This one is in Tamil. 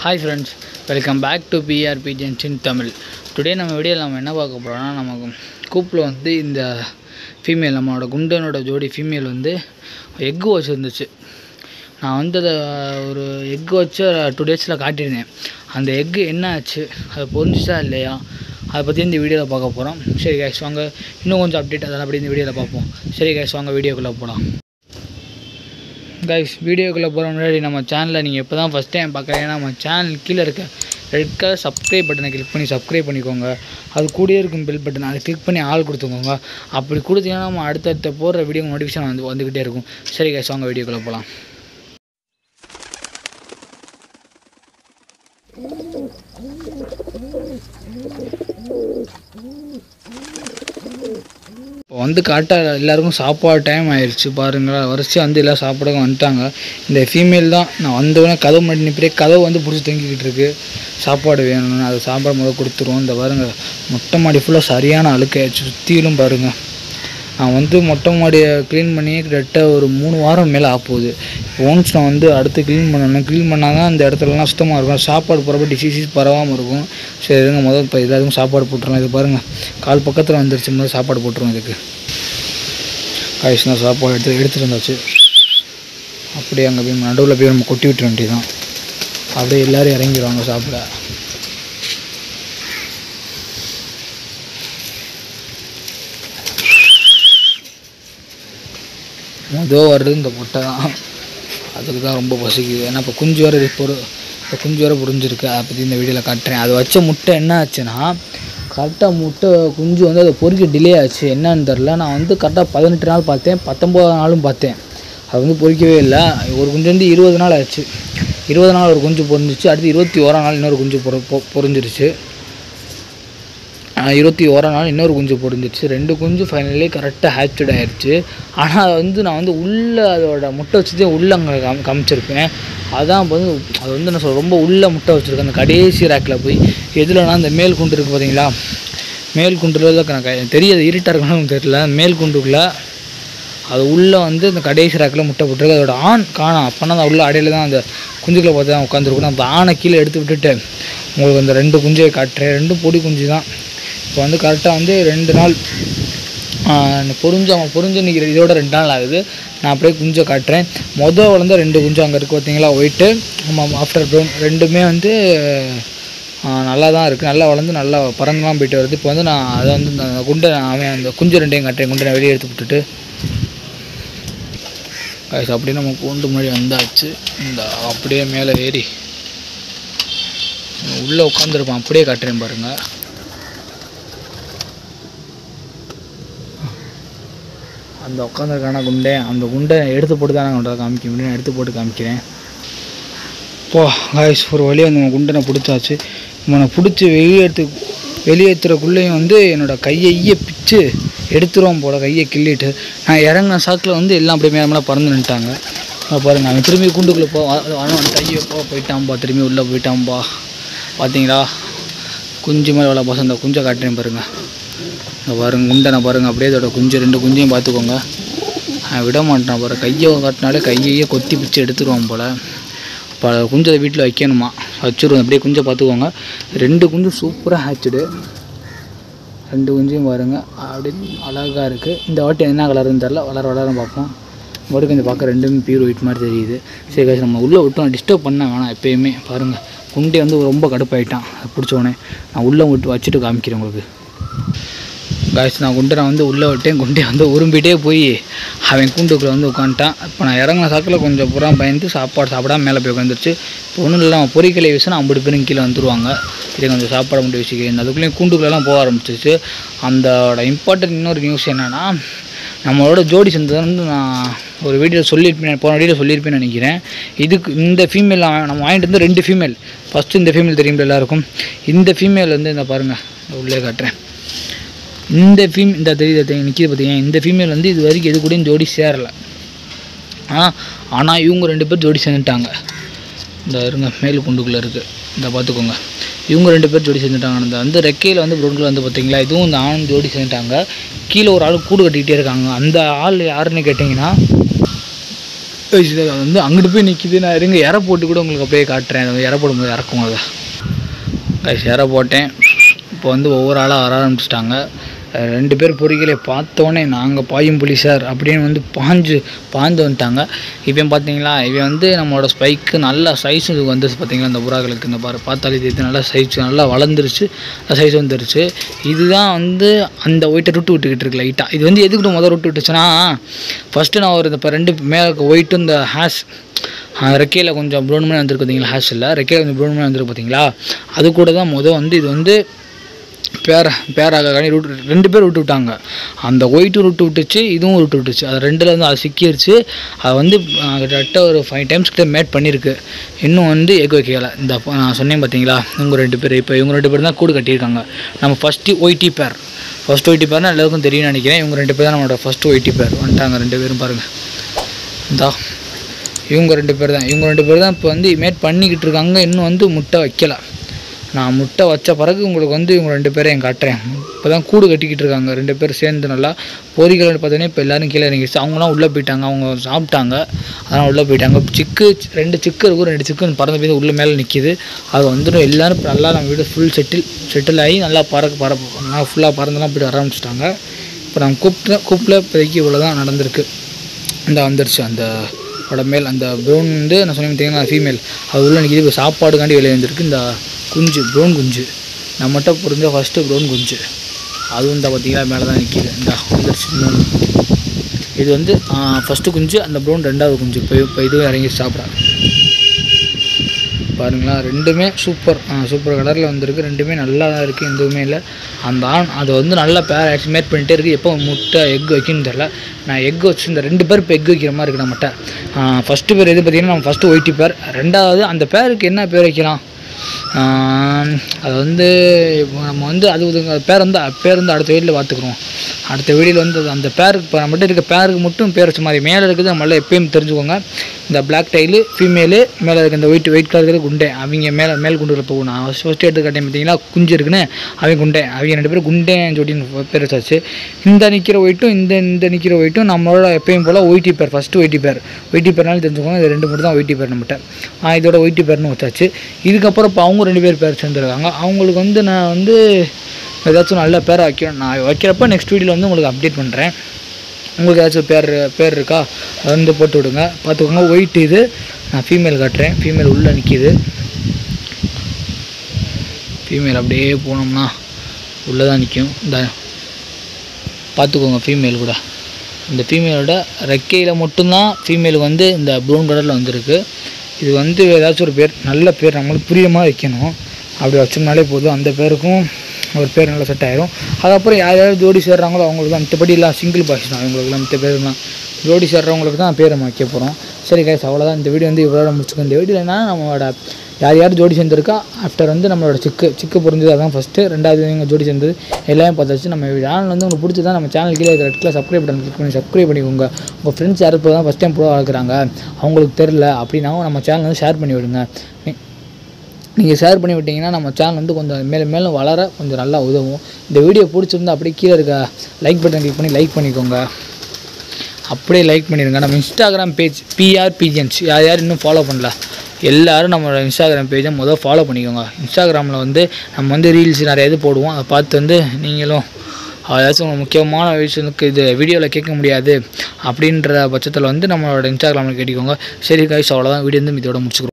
Hi friends, welcome back to PRP Junction Tamil. Today நம்ம வீடியோவில் நம்ம என்ன பார்க்க போகிறோம்னா, நமக்கு கூப்பில் வந்து இந்த ஃபீமேல் நம்மளோட குண்டனோட ஜோடி ஃபீமேல் வந்து எக்கு வச்சுருந்துச்சு. நான் வந்து அதை ஒரு எக்கு வச்சு 2 டேஸில் காட்டியிருந்தேன். அந்த எக்கு என்ன ஆச்சு, அது பொரிஞ்சிச்சா இல்லையா, அதை பற்றி இந்த வீடியோவில் பார்க்க போகிறோம். சரி கைஸ், வாங்க இன்னும் கொஞ்சம் அப்டேட் அதெல்லாம் அப்படி இந்த வீடியோவில் பார்ப்போம். சரி கைஸ், வாங்க வீடியோக்குள்ளே போகலாம். கைஸ், வீடியோக்குள்ளே போகிற முன்னாடி நம்ம சேனலில் நீங்கள் இப்போ தான் ஃபஸ்ட் டைம் பார்க்குறீங்கன்னா நம்ம சேனல் கீழே இருக்க ரெட் கலர் சப்ஸ்கிரைப் பட்டனை கிளிக் பண்ணி சப்ஸ்கிரைப் பண்ணிக்கோங்க. அது கூடயே இருக்கும் பெல் பட்டன், அதை கிளிக் பண்ணி ஆள் கொடுத்துக்கோங்க. அப்படி கொடுத்தீங்கன்னா நம்ம அடுத்தடுத்த போடுற வீடியோ நோட்டிஃபிகேஷன் வந்துக்கிட்டே இருக்கும். சரி கைஸ், வாங்க வீடியோக்குள்ளே போகலாம். இப்போ வந்து கரெக்டாக எல்லாருக்கும் சாப்பாடு டைம் ஆயிடுச்சு. பாருங்களா, வரிசையாக வந்து எல்லாம் சாப்பிடவும் வந்துட்டாங்க. இந்த ஃபீமேல் தான் நான் வந்தோடனே கதவு மாட்டி நிற்கிறே, கதவு வந்து பிடிச்சி தங்கிக்கிட்டு இருக்குது. சாப்பாடு வேணும்னு அதை சாப்பாடு முதல் கொடுத்துருவோம். இந்த பாருங்கள், மொட்டை மாடி ஃபுல்லாக சரியான அழுக்காயிடுச்சு. சுற்றிலும் பாருங்கள், நான் வந்து மொட்டை மாடியை க்ளீன் பண்ணி கிட்டத்தட்ட ஒரு 3 வாரம் மேலே ஆகுது. ஒன்ஸ் நான் வந்து அடுத்து க்ளீன் பண்ணணும். க்ளீன் பண்ணால் தான் அந்த இடத்துலலாம் சுத்தமாக இருக்கும். சாப்பாடு போகிறப்ப டிசீஸ் பரவாமல் இருக்கும். சரி இருங்க, முதல் இப்போ எல்லாருக்கும் சாப்பாடு போட்டுருலாம். இது பாருங்கள், கால் பக்கத்தில் வந்துருச்சு. முதல் சாப்பாடு போட்டுருவோம். இதுக்கு காய்ச்சினா சாப்பாடு எடுத்துகிட்டு வந்தாச்சு. அப்படியே அங்கே போய் நடுவில் போய் நம்ம கொட்டி விட்டுற வேண்டியதான். அப்படியே எல்லோரும் இறங்கிடுவாங்க சாப்பிட. வர்றது இந்த முட்டை தான். அதுக்கு தான் ரொம்ப பசிக்குது. ஏன்னா இப்போ குஞ்சு வேறு இப்போ குஞ்சு வேறு புரிஞ்சிருக்கு. அதை பற்றி இந்த வீடியோவில் காட்டுறேன். அது வச்ச முட்டை என்ன ஆச்சுன்னா, கரெக்டாக முட்டை குஞ்சு வந்து அதை பொறிக்க டிலே ஆச்சு. என்னன்னு தெரில. நான் வந்து கரெக்டாக 18 நாள் பார்த்தேன், 19 நாளும் பார்த்தேன். அது வந்து பொறிக்கவே இல்லை. ஒரு குஞ்சு வந்து 20 நாள் ஆச்சு. 20 நாள் ஒரு குஞ்சு பொரிஞ்சிச்சு. அடுத்து 21 நாள் இன்னொரு குஞ்சு பொரிஞ்சிருச்சு. 21 நாள் இன்னொரு குஞ்சு பொரிஞ்சிருச்சு. 2 குஞ்சு ஃபைனலி கரெக்டாக ஹேச்சட் ஆகிடுச்சு. ஆனால் அதை வந்து நான் வந்து உள்ளே அதோட முட்டை வச்சுதே உள்ளே அங்கே காமிச்சிருப்பேன். அதான் வந்து அது வந்து நான் ரொம்ப உள்ளே முட்டை வச்சுருக்கேன். அந்த கடைசி ரேக்கில் போய் எதுலனா அந்த மேல் குண்டு இருக்குது பார்த்தீங்களா, மேல் குண்டுல எனக்கு தெரியாது, இருட்டாக இருக்கணும்னு தெரியல. மேல் குண்டுக்குள்ளே அது உள்ளே வந்து அந்த கடைசி ரேக்கில் முட்டை போட்டுருக்கு. அதோட ஆண் காணும். அப்போனா அந்த உள்ள அடையில தான் அந்த குஞ்சுக்களை பார்த்து தான் உட்காந்துருக்கணும். அந்த ஆணை கீழே எடுத்து விட்டுட்டு உங்களுக்கு அந்த 2 குஞ்சை காட்டுறேன். 2 பொடி குஞ்சு தான். இப்போ வந்து கரெக்டாக வந்து 2 நாள் பொரிஞ்சு நிற்கிற இதோட 2 நாள் ஆகுது. நான் அப்படியே குஞ்சை காட்டுறேன். வளர்ந்த 2 குஞ்சு அங்கே இருக்குது பார்த்தீங்களா, ஒயிட்டு ஆஃப்டர் ப்ரௌன். ரெண்டுமே வந்து நல்லா தான் இருக்குது. நல்லா வளர்ந்து நல்லா பறந்துலாம் போயிட்டு வருது. இப்போ வந்து நான் அதை வந்து அந்த குண்டை அந்த குஞ்சு 2ஐயும் காட்டுறேன். குண்டை வெளியே எடுத்து விட்டுட்டு அப்படியே நம்ம கூண்டு முன்னாடி வந்தாச்சு. இந்த அப்படியே மேலே ஏறி உள்ளே உட்காந்துருப்பான். அப்படியே காட்டுறேன் பாருங்கள். அந்த உட்காந்துருக்கான குண்டை, அந்த குண்டை எடுத்து போட்டு தான் நான் காமிக்க முடியும். நான் எடுத்து போட்டு காமிக்கிறேன். இப்போ காய்ஸ், ஒரு வழியாக அந்த குண்டனை பிடிச்சாச்சு. இவனை பிடிச்சி வெளியேற்றுறக்குள்ளேயும் வந்து என்னோடய கையை பிச்சு எடுத்துருவான் போல். கையை கிள்ளிட்டு நான் இறங்கின சாக்கில் வந்து எல்லாம் அப்படியே மேலே பறந்து நின்ட்டாங்க. பாருங்கள், அவன் திரும்பி கூண்டுக்குள்ளே அவன் கையை போயிட்டான்பா, திரும்பி உள்ளே போயிட்டான்பா. பார்த்தீங்களா, குஞ்சு மேலே வேலை பாசம். அந்த குஞ்சை காட்டுறேன் பாருங்கள். பாருங்கள், குண்டனை பாருங்கள். அப்படியே அதோட குஞ்சு 2 குஞ்சையும் பார்த்துக்கோங்க. விட மாட்டான் பாரு. கையை காட்டினாலே கையையே கொத்தி பிச்சு எடுத்துருவான் போல். இப்போ குஞ்சை வீட்டில் வைக்கணுமா, வச்சுருவோம். அப்படியே குஞ்சை பார்த்துக்கோங்க. 2 குஞ்சு சூப்பராக ஹேச்சுடு. 2 குஞ்சையும் பாருங்கள், அப்படி அழகாக இருக்குது. இந்த வாட்டி என்ன கலருன்னு தெரில, வளர பார்ப்போம். வாட்டி கொஞ்சம் பார்க்க 2மே பியூர் ஒயிட் மாதிரி தெரியுது. சரி காசு, நம்ம உள்ளே விட்டோம், டிஸ்டர்ப் பண்ண வேணாம் எப்போயுமே. பாருங்கள், குண்டே வந்து ரொம்ப கடுப்பாயிட்டான். அதை பிடிச்சோடனே நான் உள்ளே வச்சுட்டு காமிக்கிறேன் உங்களுக்கு. காய்ச்சி, நான் குண்டை வந்து உள்ளே விட்டேன். குண்டே வந்து உரும்பிகிட்டே போய் அவன் கூண்டுக்குள்ளே வந்து உட்காந்துட்டான். இப்போ நான் இறங்கின சாக்கில் கொஞ்சம் புறா பயந்து சாப்பாடு சாப்பிடாம மேலே போய் உட்காந்துருச்சு. இப்போ ஒன்றும் இல்லை, அவன் பொறிக்கலை வீசினா 50 பேரும் கீழே வந்துடுவாங்க. சரி, கொஞ்சம் சாப்பாடு மட்டும் வச்சுக்கிறேன். அதுக்குள்ளேயும் கூண்டுக்குள்ளெல்லாம் போக ஆரம்பிச்சிச்சு. அந்தோட இம்பார்ட்டன்ட் இன்னொரு நியூஸ் என்னென்னா, நம்மளோட ஜோடி சேர்ந்தது வந்து நான் ஒரு வீடியோவில் சொல்லியிருப்பேன், போன வீடியோ சொல்லியிருப்பேன்னு நினைக்கிறேன். இதுக்கு இந்த ஃபீமேல் நம்ம வாங்கிட்டு வந்து 2 ஃபீமேல். ஃபஸ்ட்டு இந்த ஃபீமேல் தெரியும் எல்லாருக்கும். இந்த ஃபீமேல் வந்து இந்த பாருங்கள், உள்ளே காட்டுறேன். இந்த தெரியுது நிற்கிது பார்த்தீங்க. இந்த ஃபீமேல் வந்து இது வரைக்கும் எது கூடயும் ஜோடி சேரலை. ஆனால் இவங்க 2 பேர் ஜோடி சேர்ந்துட்டாங்க. இந்த இருங்க, மேல் குண்டுக்குள்ளே இருக்குது, இந்த பார்த்துக்கோங்க. இவங்க 2 பேர் ஜோடி சேர்ந்துட்டாங்க. அந்த வந்து ரெக்கையில் வந்து ப்ரௌன்கில் வந்து பார்த்தீங்களா, இதுவும் இந்த ஆண் ஜோடி சேர்ந்துட்டாங்க. கீழே ஒரு ஆள் கூடு கட்டிக்கிட்டே இருக்காங்க. அந்த ஆள் யாருன்னு கேட்டிங்கன்னா, இது வந்து அங்கிட்டு போய் நிற்கிது. நான் இருங்க இற போட்டு கூட உங்களுக்கு அப்படியே காட்டுறேன். இற போடும்போது இறக்கும் அதை கைஸ் இற போட்டேன். இப்போ வந்து ஒவ்வொரு ஆளாக வர ஆரம்பிச்சிட்டாங்க. 2 பேர் பொறிகளை பார்த்தோன்னே நாங்கள் பாயும் புலி சார் அப்படின்னு வந்து பாஞ்சு வந்துட்டாங்க. இவன் பார்த்தீங்களா, இவன் வந்து நம்மளோட ஸ்பைக்கு நல்ல சைஸ் வந்துருச்சு பார்த்தீங்களா. இந்த புறாக்களுக்கு இந்த பார்த்தாலே தெரியுது நல்லா சைஸ் நல்லா வளர்ந்துருச்சு, சைஸ் வந்துருச்சு. இதுதான் வந்து அந்த ஒயிட்டை விட்டுக்கிட்டு இருக்கு லைட்டாக. இது வந்து எதுக்கிட்ட முதல் விட்டுச்சுன்னா, ஃபஸ்ட்டு நான் ஒரு இப்போ 2 மேலே ஒயிட்டும் இந்த ஹேஷ் ரெக்கையில் கொஞ்சம் ப்ரௌன் பண்ணி வந்துருக்கு பார்த்தீங்களா. ஹேஷ் இல்லை, ரெக்கையில் கொஞ்சம் ப்ரௌன் பண்ணி வந்துருக்கு பார்த்தீங்களா. அது கூட தான் வந்து இது வந்து பேராக 2 பேர் விட்டாங்க. அந்த ஒயிட்டு விட்டுச்சு, இதுவும் விட்டுச்சு. அது 2ல் வந்து அது சிக்கிடுச்சு. அது வந்து கிட்டத்தட்ட ஒரு 5 டைம்ஸ் கிட்ட மேட் பண்ணியிருக்கு. இன்னும் வந்து எக் வைக்கலை. இந்த நான் சொன்னேன் பார்த்தீங்களா, இவங்க 2 பேர். இப்போ இவங்க 2 பேர் தான் கூடு கட்டியிருக்காங்க. நம்ம ஃபஸ்ட்டு ஒயிட்டி பேர்னால் எல்லாருக்கும் தெரியும்னு நினைக்கிறேன். இவங்க 2 பேர் தான் நம்மளோட ஃபஸ்ட்டு ஒயிட்டி பேர் வந்துட்டாங்க. 2 பேரும் பாருங்கள். இவங்க 2 பேர் தான். இப்போ வந்து மேட் பண்ணிக்கிட்டு இருக்காங்க. இன்னும் வந்து முட்டை வைக்கலை. நான் முட்டை வச்ச பிறகு உங்களுக்கு வந்து இவங்க 2 பேரையும் காட்டுறேன். இப்போ தான் கூடு கட்டிக்கிட்டு இருக்காங்க 2 பேர் சேர்ந்து. நல்லா பொறிகள் பார்த்தோன்னே இப்போ எல்லோரும் கீழே இறங்கிடுச்சு. அவங்களாம் உள்ளே போயிட்டாங்க. அவங்க சாப்பிட்டாங்க, அதெல்லாம் உள்ளே போயிட்டாங்க. 2 சிக்கு இருக்கும். 2 சிக்கு பறந்து போய் உள்ளே மேலே நிற்கிது. அது வந்துடும். எல்லோரும் நல்லா நம்ம வீடு ஃபுல் செட்டில் ஆகி நல்லா நல்லா ஃபுல்லாக பறந்துலாம் போய்ட்டு வர ஆரம்பிச்சிட்டாங்க. இப்போ நம்ம கூப்பில் இப்போதைக்கு இவ்வளோ தான் நடந்திருக்கு. இந்த வந்துருச்சு அந்த மேல் அந்த ப்ரௌன் வந்து நான் சொன்னேன் பார்த்தீங்கன்னா ஃபீமேல். அது உள்ளே நிற்கிது. இப்போ சாப்பாடுக்காண்டி வெளியே வந்துருக்கு. இந்த குஞ்சு ப்ரௌன் குஞ்சு நம்மகிட்ட புரிஞ்ச ஃபஸ்ட்டு ப்ரௌன் குஞ்சு. அதுவும் இந்த பார்த்தீங்களா மேலே தான் நிற்கிது. இந்த வந்துருச்சு. இது வந்து ஃபஸ்ட்டு குஞ்சு, அந்த ப்ரௌன் 2வது குஞ்சு. இப்போ இதுவும் இறங்கி சாப்பிட்றாங்க பாருங்களா. 2மே சூப்பர் கலரில் வந்திருக்கு. 2மே நல்லா தான் இருக்குது, எதுவுமே இல்லை. அந்த ஆண் அது வந்து நல்லா மேட் பண்ணிகிட்டே இருக்குது. எப்போ முட்டை எக் வைக்கணும்னு தெரில. நான் எக் வச்சு இந்த 2 பேர் இப்போ எக் வைக்கிற மாதிரி இருக்குது நம்மகிட்ட. ஃபஸ்ட்டு பேர் எது பார்த்தீங்கன்னா நம்ம ஃபஸ்ட்டு ஒயிட்டி பேர். 2வது அந்த பேருக்கு என்ன பேர் வைக்கலாம், அது வந்து நம்ம வந்து அது பேர் வந்து அடுத்த வீடியோவில் பார்த்துக்குறோம். அடுத்த வீடியோவில் வந்து அந்த பேருக்கு இப்போ நம்மகிட்ட இருக்க பேருக்கு மட்டும் பேர் வச்ச மாதிரி மேலே இருக்குது. நம்மளால எப்பயும் தெரிஞ்சுக்கோங்க. இந்த பிளாக் டைலு ஃபீமேலு, மேலே இருக்க இந்த ஒயிட் கலர் இருக்கிற குண்டே, அவங்க மேல் குண்டு போகணும். நான் ஃபஸ்ட்டு எடுத்து காட்டேன் பார்த்தீங்களா, குஞ்சு இருக்குன்னு. அவங்க குண்டே, அவங்க 2 பேரும் குண்டேன்னு சொல்லிட்டு பேர் வச்சாச்சு. இந்த நிற்கிற ஒயிட்டும் இந்த நிற்கிற ஒயிட்டும் நம்மளோட எப்பயும் போல் ஒயிட்டி பேர். ஃபஸ்ட்டு ஒயிட்டி பேர்னாலும் தெரிஞ்சுக்கோங்க. இது 2 மட்டும் தான் ஒயிட்டி பேர் நம்மகிட்ட. இதோட ஒயிட்டி பேர்னு வச்சாச்சு. இதுக்கப்புறம் இப்போ அவங்க 2 பேர் சேர்ந்துருக்காங்க. அவங்களுக்கு வந்து நான் வந்து ஏதாச்சும் நல்ல பேரை வைக்கணும். நான் வைக்கிறப்ப நெக்ஸ்ட் வீடியோவில் வந்து உங்களுக்கு அப்டேட் பண்ணுறேன். உங்களுக்கு ஏதாச்சும் பேர் இருக்கா, அதை வந்து போட்டு விடுங்க. பார்த்துக்கோங்க. ஒயிட் இது நான் ஃபீமேல் காட்டுறேன். ஃபீமேல் உள்ளே நிற்கிது. ஃபீமேல் அப்படியே போனோம்னா உள்ளே தான் நிற்கும். இந்த பார்த்துக்கோங்க ஃபீமேல் கூட. இந்த ஃபீமேலோட ரெக்கையில் மட்டும்தான் ஃபீமேலுக்கு வந்து இந்த ப்ரௌன் கலரில் வந்திருக்கு. இது வந்து ஏதாச்சும் ஒரு பேர், நல்ல பேர் நம்மளுக்கு புரியுமா வைக்கணும். அப்படி வச்சோம்னாலே போதும். அந்த பேருக்கும் ஒரு பேர் நல்லா செட் ஆயிரும். அதுக்கப்புறம் யார் ஜோடி சேர்றாங்களோ அவங்களுக்கு தான். மற்றபடி எல்லாம் சிங்கிள் பாய்ஸ் தான். அவங்களுக்குலாம் மற்ற பேர் தான் ஜோடி சேர்றவங்களுக்கு தான் பேர் நம்ம வைக்க போகிறோம். சரி கைஸ், அவ்வளோதான். இந்த வீடியோ வந்து இவ்வளோ முடிச்சுக்கோங்க. இந்த வீடியோ என்ன, நம்மளோட யார் ஜோடி சேர்ந்துருக்கா, ஆஃப்டர் வந்து நம்மளோட சிக்கு புரிஞ்சது அதான் ஃபஸ்ட்டு. 2வது நீங்கள் ஜோடி சேர்ந்தது எல்லாமே பார்த்தாச்சு. நம்ம சேனல் வந்து உங்களுக்கு பிடிச்சதான் நம்ம சேனல் கீழே இருக்கிற சப்ஸ்கிரைப் பட்டன் கிளிக் பண்ணி சப்ஸ்கிரைப் பண்ணிக்கோங்க. உங்கள் ஃப்ரெண்ட்ஸ் யாரும் இப்போ தான் ஃபஸ்ட் டைம் ப்ரோ வளர்க்குறாங்க, அவங்களுக்கு தெரில அப்படின்னா நம்ம சேனல் வந்து ஷேர் பண்ணி விடுங்க. நீங்கள் ஷேர் பண்ணி விட்டிங்கன்னா நம்ம சேனல் வந்து கொஞ்சம் மேலும் வளர கொஞ்சம் நல்லா உதவும். இந்த வீடியோ பிடிச்சிருந்தா அப்படியே கீழே இருக்க லைக் பட்டன் கிளிக் பண்ணி லைக் பண்ணிக்கோங்க. அப்படியே லைக் பண்ணிடுங்க. நம்ம இன்ஸ்டாகிராம் பேஜ் PRPGNs யார் இன்னும் ஃபாலோ பண்ணல, எல்லோரும் நம்மளோட இன்ஸ்டாகிராம் பேஜை ஃபாலோ பண்ணிக்கோங்க. இன்ஸ்டாகிராமில் வந்து நம்ம வந்து ரீல்ஸ் நிறைய இது போடுவோம். அதை பார்த்து வந்து நீங்களும் ஏதாச்சும் முக்கியமான விஷயத்துக்கு இது வீடியோவில் கேட்க முடியாது அப்படின்ற பட்சத்தில் வந்து நம்மளோட இன்ஸ்டாகிராமில் கேட்டுக்கோங்க. சரி கைஸ், அவ்வளோதான். வீடியோ வந்து இதோட முடிச்சுக்கிறோம்.